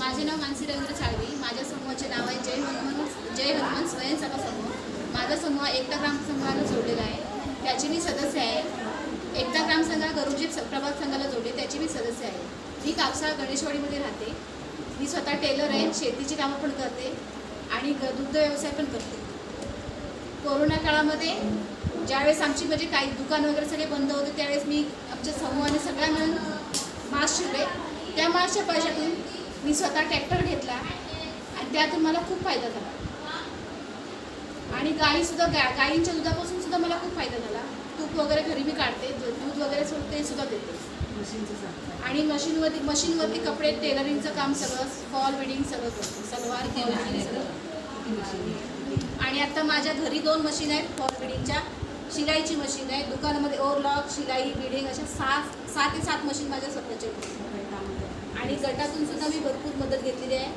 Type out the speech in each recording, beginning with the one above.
माझे नाव मानसी रवींद्र साळवी. माझ्या समूहाचे नाव आहे जय हनुमान स्वयंसेवा समूह. माझा समूह एकता ग्रामसंघाला जोडलेला आहे, त्याची मी सदस्य आहे. एकता ग्रामसंघ गरुजी प्रभात संघाला जोडले, त्याची मी सदस्य आहे. मी कापसाळ गणेशवाडीमध्ये राहते. मी स्वतः टेलर आहे, शेतीची कामं पण करते आणि दुग्ध व्यवसाय पण करते. कोरोना काळामध्ये ज्यावेळेस आमची म्हणजे काही दुकान वगैरे सगळे बंद होते, त्यावेळेस मी आमच्या समूहाने सगळ्या मिळून मास्क शिवले. त्या मास्कच्या पैशातून मी स्वतः ट्रॅक्टर घेतला आणि त्यातून मला खूप फायदा झाला. आणि गाईसुद्धा गाईंच्या दुधापासून सुद्धा मला खूप फायदा झाला. तूप वगैरे घरी मी काढते, दूध वगैरे ते सुद्धा देते. आणि मशीनवरती कपडे टेलरिंगचं काम सगळं, फॉल बिडिंग सगळं करते, सलवार फॉल बिडिंग सगळं. आणि आता माझ्या घरी 2 मशीन आहेत फॉल बिडिंगच्या. शिलाईची मशीन आहे, दुकानामध्ये ओव्हरलॉक, शिलाई, बिडिंग अशा 6 ते 7 मशीन माझ्या स्वतःच्या. आणि गटातून सुद्धा मी भरपूर मदत घेतलेली आहे.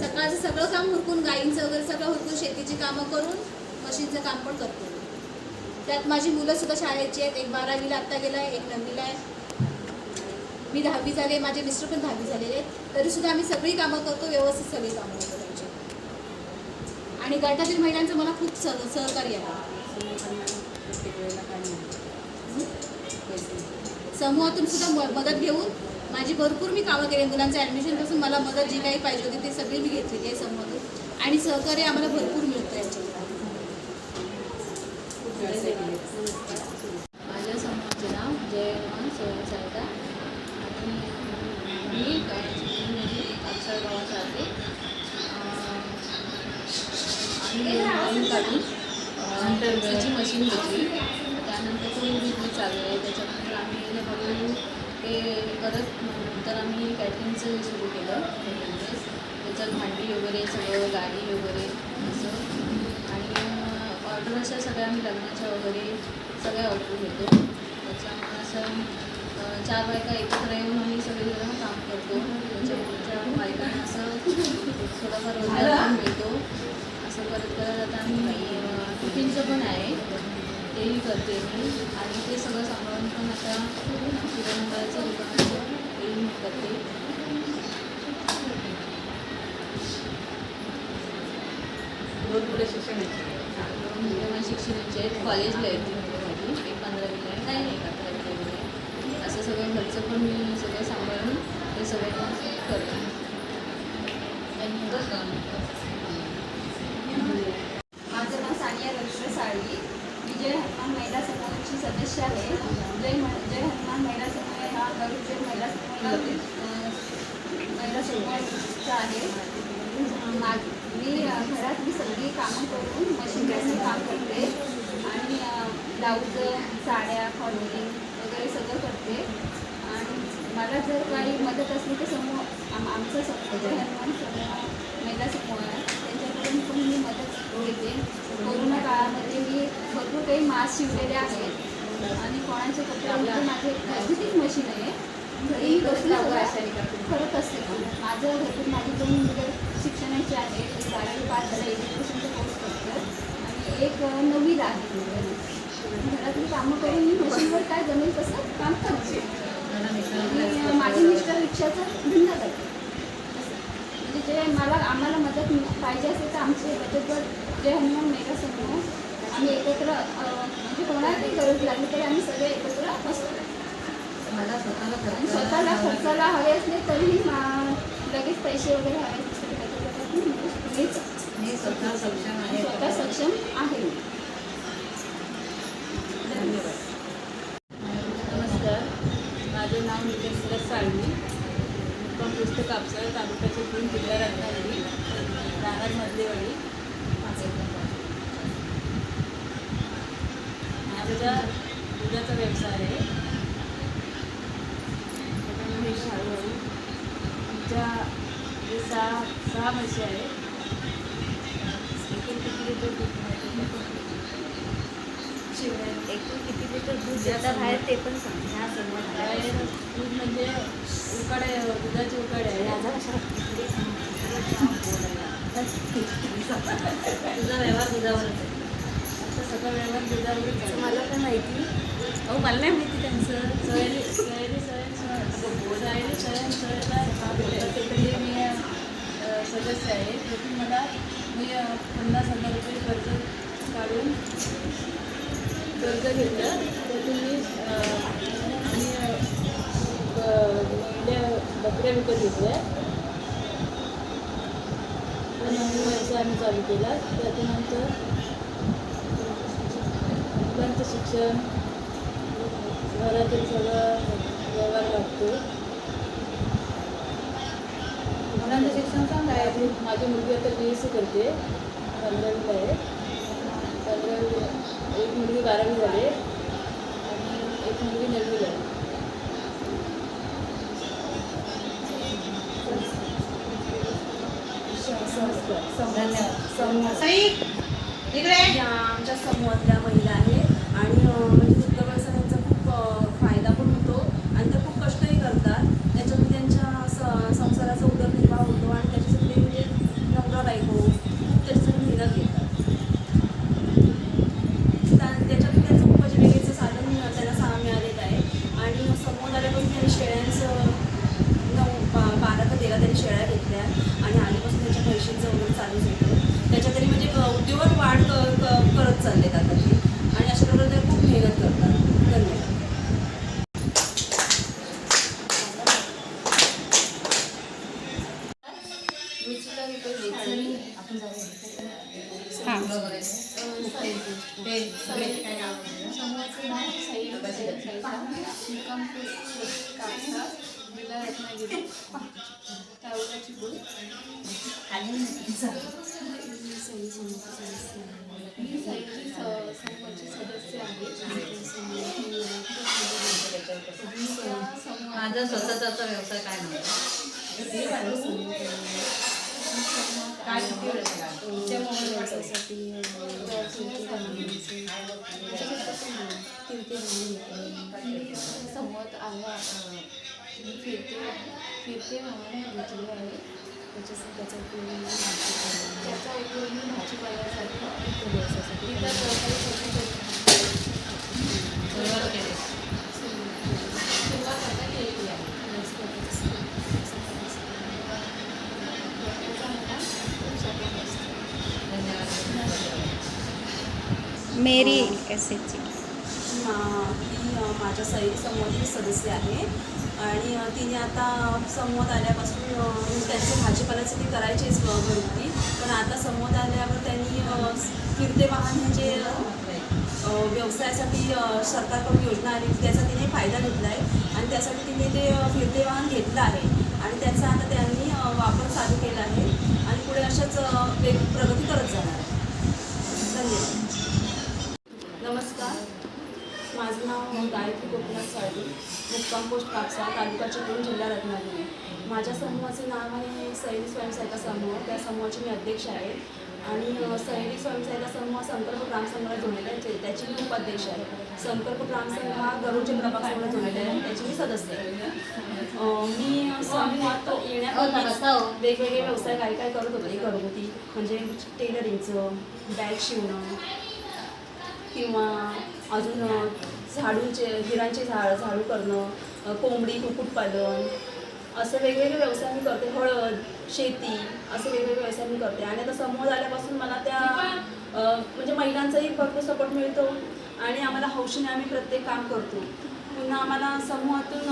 सकाळचं सगळं काम हुरकून, गाईंचं वगैरे सगळं हुरकून, शेतीची कामं करून मशीनचं काम पण करतो. त्यात माझी मुलंसुद्धा शाळेची आहेत. एक 12वीला आत्ता गेला आहे, एक 9वीला आहे. मी 10वी झाले, माझे मिस्टर पण 10वी झालेले आहेत. तरीसुद्धा आम्ही सगळी कामं करतो, व्यवस्थित सगळी कामं करतो त्यांची. आणि गटातील महिलांचं मला खूप सहकार्य आहे. समूहातून सुद्धा मदत घेऊन माझी भरपूर मी कामं केली. मुलांचं ॲडमिशनपासून मला मदत जी काही पाहिजे होती ते सगळी मी घेतलेली आहे समूहातून. आणि सहकार्य आम्हाला भरपूर मिळतं याच्यावर. माझ्या समूहाचे नाव जय हनुमान स्वयंसेवा आणि मी कापसाळ गावात राहते. आम्ही काढून मशीन घेतली, त्यानंतर तो बिझनेस चालू आहे. त्याच्यानंतर आम्ही हळूहळू ते करत नंतर आम्ही कॅटरिंगचं सुरू केलं बिझनेस. त्याच्यात भांडी वगैरे सगळं, गाडी वगैरे असं. आणि ऑर्डर अशा सगळ्या आम्ही लग्नाच्या वगैरे सगळ्या ऑर्डर घेतो. त्याच्यामुळे असं 4 बायका एकत्र येऊन आम्ही सगळेजण काम करतो. त्याच्या बायकांना असं थोडाफार रोजगार मिळतो. असं करत आता आम्ही टिफिनचं पण आहे, तेही करते मी. आणि ते सगळं सांभाळून पण आता किराणामालाचं दुकानाचं तेही मी करते. पुढे शिक्षणाचे शिक्षणाचे आहेत, कॉलेजला आहेत माझी. एक 15वीला आहे, नाही एक 11वीला आहे. असं सगळं घरचं पण मी सगळं सांभाळून ते सगळं करते. माझं नाव सानिया रवींद्र साळवी. मी जय हनुमान महिला समूहाची सदस्य आहे. जय हनुमान महिला समूह हा गरुजी महिला समूहाचा आहे. मी घरातली सगळी कामं करून मशीनचं काम करते आणि ब्लाऊज, साड्या, फॉलोइंग वगैरे सगळं करते. आणि मला जर काही मदत असली तर आमचं जय हनुमान समूह महिला समूह आहे, त्यांच्याकडून पण मी मदत घेते. कोरोना काळामध्ये मी भरपूर काही मास्क शिवलेले आहेत आणि कोणाचे कपड्यामध्ये माझे घरगुतीच मशीन आहे. घरी बसून करत असते. माझं घरगुती माझी 2 मुलं शिक्षणाची आहेत. एक 12वी पास झाला, एज्युकेशनचा कोर्स करतात आणि एक 9वीला आहे. घरातली कामं करून मी मशीनवर काय जमेल तसं काम करते. माझे मिस्टर रिक्षाचा धंदा करते. म्हणजे जे आम्हाला मदत पाहिजे असेल तर आमचे बचत गट जय हनुमान महिला समूह आम्ही एकत्र, म्हणजे कोणालाही गरज लागली तरी आम्ही सगळे एकत्र असतो. मला स्वतःला खर्चाला हवे असले तरीही लगेच पैसे वगैरे हवे मी स्वतः सक्षम आहे. स्वतः सक्षम आहे. धन्यवाद. नमस्कार, माझं नाव नितेश सुरेश साळवी. कंपोस्ट कापसाळ, तालुका चिपळूण, जिल्हा रत्नागिरी, राहणार मधलेवाडी. माझा दुधाचा व्यवसाय आहे. त्याच्यामुळे हळूहळू आमच्या जे 6 म्हशी आहेत. एकूण किती लिटर दूध एकूण किती लिटर दूध देतात बाहेर ते पण सांग. ह्या बाहेर दूध म्हणजे उकाड्या, दुधाचे उकाड्या आहे. तुझा व्यवहार दुधावरच आहे. आता सगळं व्यवहार दुधावरच आहे. मला पण माहिती. मला नाही माहिती त्यांचं. सयानी सयन सदस्य आहे. त्यातून मला मी 50,000 रुपये कर्ज काढून कर्ज घेतलं. त्यातून मी बकऱ्या विकत घेतल्या. नवीन व्यवसाय आम्ही चालू केला. त्यातून आमचं मुलांचं शिक्षण, घरातील सगळं व्यवहार लागतो. मुलांचं शिक्षण चांगलं आहे. माझी मुलगी आता BSc करते, 15वीला आहे. 15वी एक मुलगी 12वी झाली आणि एक मुलगी 9वीला आहे. या आमच्या समूहातल्या महिला आहेत आणि म्हणजे दुग्ध व्यवसायाचा खूप फायदा पण होतो आणि त्या खूप कष्टही करतात. त्याच्यातून त्यांच्या संसाराचा उदरनिर्वाह होतो आणि त्याच्यासाठी ते म्हणजे नवरा बायको खूप त्याच्यासाठी मेहनत घेतात. त्याच्यातून त्यांचं उपजीविकेचं साधन त्यांना मिळालेलं आहे. आणि समूहात आल्यापासून त्यांनी शेळ्यांचं 12 का 13 त्यांनी शेळ्या घेतल्या आणि आधीपासून त्यांच्या पैशांचं वगैरे चालूच होतं. त्याच्यात तरी म्हणजे उद्योगात वाढ करत चाललेत आता ते आणि अशा प्रकारे ते खूप मेहनत करतात. धन्यवाद. समूहाचं नाव सई मुक्काम पोस्ट कापसा, जिल्हा रत्नागिरी, तालुका चिपळूण. मी सैनिकी समूहाची सदस्य आहे. माझा स्वतःचा व्यवसाय काय नव्हता. समूहात आला मी फिरते वाहन घेतले आहे. त्याचा उपयोग मी भाजीपाल्यासाठी इतर सुरुवात आता केलेली आहे. मेरी एसएचची ती माझ्या सैनिक समूहाची सदस्य आहे आणि तिने आता समूहात आल्यापासून त्यांचं भाजीपाल्याचं ती करायचीच घरगुती, पण आता समूहात आल्यावर त्यांनी फिरते वाहन हे जे व्यवसायासाठी सरकारकडून योजना आली त्याचा तिने फायदा घेतला आहे आणि त्यासाठी तिने ते फिरते वाहन घेतलं आहे आणि त्याचा आता त्यांनी वापर चालू केला आहे आणि पुढे अशाच प्रगती करत जाणार आहे. धन्यवाद. नमस्कार, माझं नाव गायत्री गोपीनाथ साळवी, मुक्काम पोस्ट कापसा, तालुका चिपळूण, जिल्हा रत्नागिरी. माझ्या समूहाचे नाव आहे सैनिक स्वयंसहायता समूह. त्या समूहाची मी अध्यक्ष आहे आणि सैनिक स्वयंसहायता समूह संकल्प ग्रामसंघाला जोडलेला आहे, त्याची मी उपाध्यक्ष आहे. संकल्प ग्रामसंघ हा गरुडचे प्रभाग संघाला जोडलेला आहे, त्याची मी सदस्य आहे. मी समूहात येण्यापूर्वी वेगवेगळे व्यवसाय काय करत होते घरगुती, म्हणजे टेलरिंगचं, बॅग शिवणं किंवा अजून हिरांचे झाडू करणं, कोंबडी कुक्कुटपालन, असं वेगवेगळे व्यवसाय मी करते. हळद, शेती, असे वेगवेगळे व्यवसाय मी करते आणि आता समूह झाल्यापासून मला त्या म्हणजे महिलांचाही भरपूर सपोर्ट मिळतो आणि आम्हाला हौशीने आम्ही प्रत्येक काम करतो. पुन्हा आम्हाला समूहातून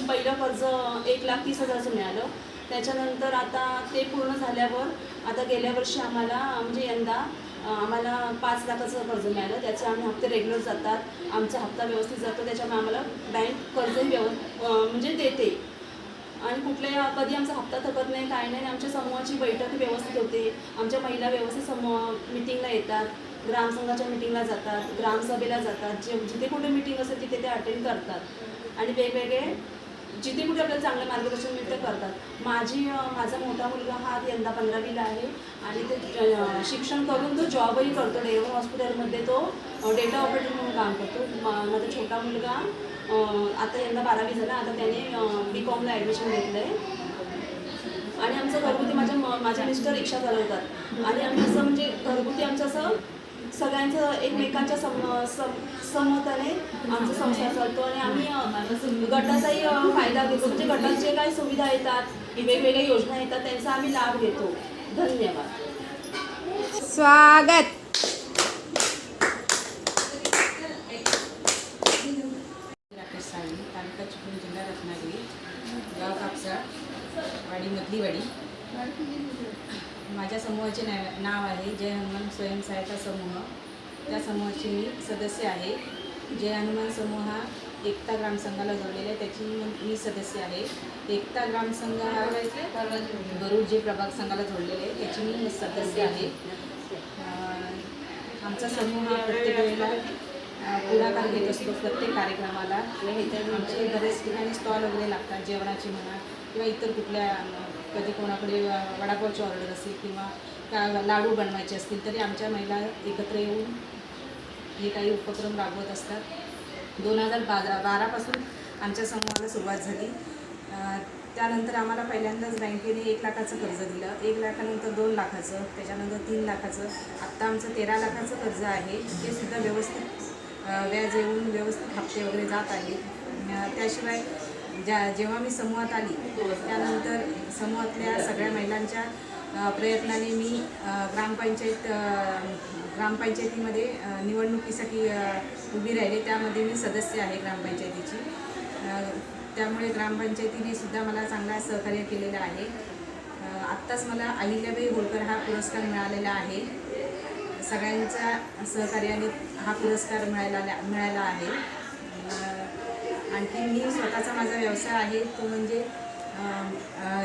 पहिलं कर्ज 1,30,000चं मिळालं. त्याच्यानंतर आता ते पूर्ण झाल्यावर आता गेल्या वर्षी आम्हाला म्हणजे यंदा आम्हाला 5 लाखाचं कर्ज मिळालं. त्याचे आम्ही हप्ते रेग्युलर जातात, आमचा हप्ता व्यवस्थित जातो, त्याच्यामुळे आम्हाला बँक कर्जही म्हणजे देते आणि कधी आमचा हप्ता थकत नाही, काय नाही. आमच्या समूहाची बैठक व्यवस्थित होते, आमच्या महिला व्यवस्थित मिटिंगला येतात, ग्रामसंघाच्या मिटिंगला जातात, ग्रामसभेला जातात, जिथे कुठे मिटिंग असेल तिथे ते अटेंड करतात आणि वेगवेगळे जिथे कुठे आपल्याला चांगलं मार्गदर्शन मिळतं करतात. माझा मोठा मुलगा हा यंदा 15वीला आहे आणि ते शिक्षण करून तो जॉबही करतो. डेवन हॉस्पिटलमध्ये तो डेटा ऑपरेटर म्हणून काम करतो. माझा छोटा मुलगा आता यंदा 12वी झाला, आता त्याने BComला ॲडमिशन घेतलं आहे. आणि आमचं घरगुती माझे मिस्टर रिक्षा चालवतात आणि आम्ही असं म्हणजे घरगुती आमचं असं सगळ्यांचं एकमेकांच्या सहमताने आमचा संसार चालतो आणि आम्ही गटाचाही फायदा घेतो. म्हणजे गटात जे काही सुविधा येतात, वेगवेगळ्या योजना येतात, त्यांचा आम्ही लाभ घेतो. धन्यवाद. स्वागत. राकेश साळी, तालुका चिपळूण, जिल्हा रत्नागिरी, गाव कापसाळ, वाडी मधली वाडी. माझ्या समूहाचे नाव आहे जय हनुमान स्वयंसहायता समूह. त्या समूहाची मी सदस्य आहे. जय हनुमान समूह हा एकता ग्रामसंघाला जोडलेला आहे, त्याची मी सदस्य आहे. एकता ग्रामसंघ हा गरुड जे प्रभाग संघाला जोडलेले आहे, त्याची मी सदस्य आहे. आमचा समूह हा प्रत्येक वेळेला पुढाकार घेत असतो प्रत्येक कार्यक्रमाला. आमचे बरेच ठिकाणी स्टॉल वगैरे लागतात, जेवणाची म्हणा किंवा इतर कुठल्या कधी कोणाकडे वडापावची ऑर्डर असेल किंवा लाडू बनवायचे असतील तरी आमच्या महिला एकत्र येऊन हे काही उपक्रम राबवत असतात. 2012पासून आमच्या समूहाला सुरुवात झाली. त्यानंतर आम्हाला पहिल्यांदाच बँकेने 1 लाखाचं कर्ज दिलं. 1 लाखानंतर 2 लाखाचं, त्याच्यानंतर 3 लाखाचं. आत्ता आमचं 13 लाखाचं कर्ज आहे. ते सुद्धा व्यवस्थित व्याज येऊन व्यवस्थित हप्ते वगैरे जात आहेत. त्याशिवाय जेव्हा मी समूहात आली त्यानंतर समूहातल्या सगळ्या महिलांच्या प्रयत्नाने मी ग्रामपंचायतीमध्ये निवडणुकीसाठी उभी राहिले. त्यामध्ये मी सदस्य आहे ग्रामपंचायतीची. त्यामुळे ग्रामपंचायतीने सुद्धा मला चांगला सहकार्य केलेलं आहे. आत्ताच मला अहिल्याबाई होळकर हा पुरस्कार मिळालेला आहे. सगळ्यांच्या सहकार्याने हा पुरस्कार मिळाला आहे. आणखी मी स्वतःचा माझा व्यवसाय आहे तो म्हणजे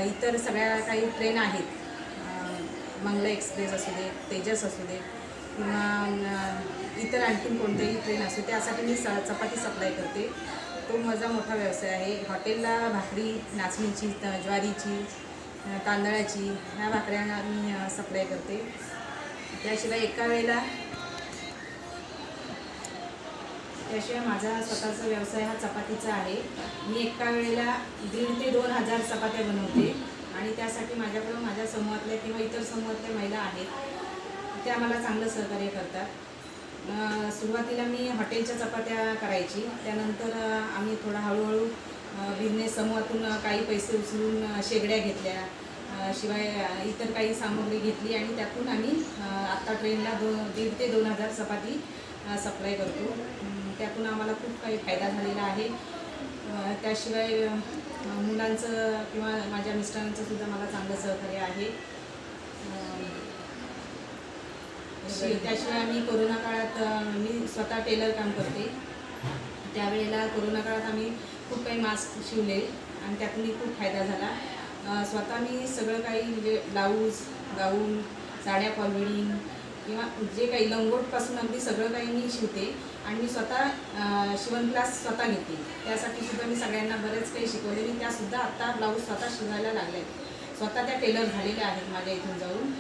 इतर सगळ्या काही ट्रेन आहेत, मंगला एक्सप्रेस असू दे, तेजस असू दे किंवा इतर आणखीन कोणतेही ट्रेन असू, त्यासाठी मी चपाती सप्लाय करते. तो माझा मोठा व्यवसाय आहे. हॉटेलला भाकरी, नाचणीची, ज्वारीची, तांदळाची ह्या भाकऱ्या मी सप्लाय करते. त्याशिवाय माझा स्वतःचा व्यवसाय हा चपातीचा आहे. मी एका वेळेला 1,500 ते 2,000 चपात्या बनवते आणि त्यासाठी माझ्याकडं माझ्या समूहातल्या किंवा इतर समूहातल्या महिला आहेत, त्या मला चांगलं सहकार्य करतात. सुरुवातीला मी हॉटेलच्या चपात्या करायची. त्यानंतर आम्ही थोडा हळूहळू बिझनेस समूहातून काही पैसे उचलून शेगड्या घेतल्या, शिवाय इतर काही सामग्री घेतली आणि त्यातून आम्ही आत्ता ट्रेनला 1,500 ते 2,000 चपाती सप्लाय करतो. त्यातून आम्हाला खूप काही फायदा झालेला आहे. त्याशिवाय मुलांचं किंवा माझ्या मिस्टरांचं सुद्धा मला चांगलं सहकार्य आहे. त्याशिवाय आम्ही कोरोना काळात मी स्वतः टेलर काम करते. त्यावेळेला कोरोना काळात आम्ही खूप काही मास्क शिवले आणि त्यातूनही खूप फायदा झाला. स्वतः मी सगळं काही म्हणजे ब्लाऊज, गाऊन, साड्या, फॉलवेडिंग किंवा जे काही लंगोटपासून अगदी सगळं काही मी शिवते आणि मी स्वतः शिवण क्लास स्वतः घेते. त्यासाठी सुद्धा मी सगळ्यांना बरेच काही शिकवले. मी त्यासुद्धा आत्ता ब्लाऊज स्वतः शिवायला लागले. स्वतः त्या टेलर झालेल्या आहेत माझ्या इथून जाऊन.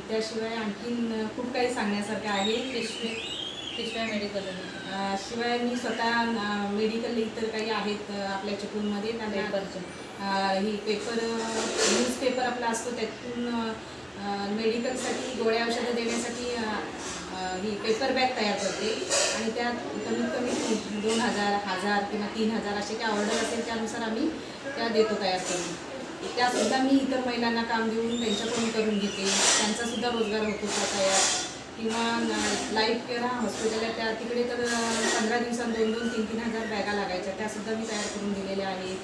त्याशिवाय आणखीन खूप काही सांगण्यासारखं आहे. पिशव्या मेडिकल शिवाय मी स्वतः मेडिकल इतर काही आहेत आपल्या चिपळूणमध्ये त्यांना ही न्यूजपेपर आपला असतो त्यातून मेडिकलसाठी गोळ्या औषधं देण्यासाठी ही पेपर बॅग तयार करते आणि त्यात कमीत कमी 2,000, 1,000 किंवा 3,000 असे काही ऑर्डर असेल त्यानुसार आम्ही त्या देतो तयार करून. त्यासुद्धा मी इतर महिलांना काम देऊन त्यांच्याकडून करून घेते. त्यांचासुद्धा रोजगार होतो तयार. किंवा लाईफ केअर हा हॉस्पिटल आहे, त्या तिकडे तर 15 दिवसांत 2,000, 3,000 बॅगा लागायच्या, त्यासुद्धा मी तयार करून दिलेल्या आहेत.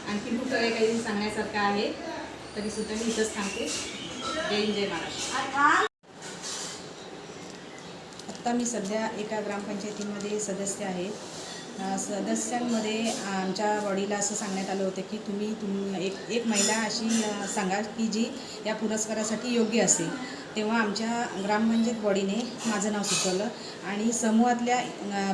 आणखी खूप काही सांगण्यासारखं आहे, तरीसुद्धा मी इथंच थांबते. जय हिंद, जय महाराष्ट्र. आत्ता मी सध्या एका ग्रामपंचायतीमध्ये सदस्य आहे. सदस्यांमध्ये आमच्या बॉडीला असं सांगण्यात आलं होतं की तुम्ही एक महिला अशी सांगा की जी या पुरस्कारासाठी योग्य असेल. तेव्हा आमच्या ग्रामपंचायत बॉडीने माझं नाव सुचवलं आणि समूहातल्या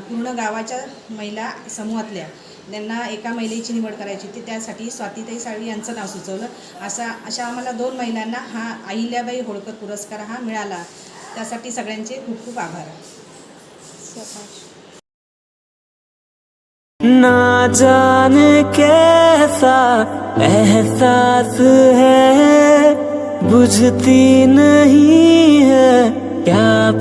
पूर्ण गावाच्या महिला समूहातल्या त्यांना एका महिलेची निवड करायची होती. त्यासाठी स्वातीताई साळवी यांचं नाव सुचवलं. अशा आम्हाला 2 महिलांना हा अहिल्याबाई होळकर पुरस्कार हा मिळाला. त्यासाठी सगळ्यांचे खूप खूप आभार. ना जाने कैसा एहसास है बुझती नहीं है क्या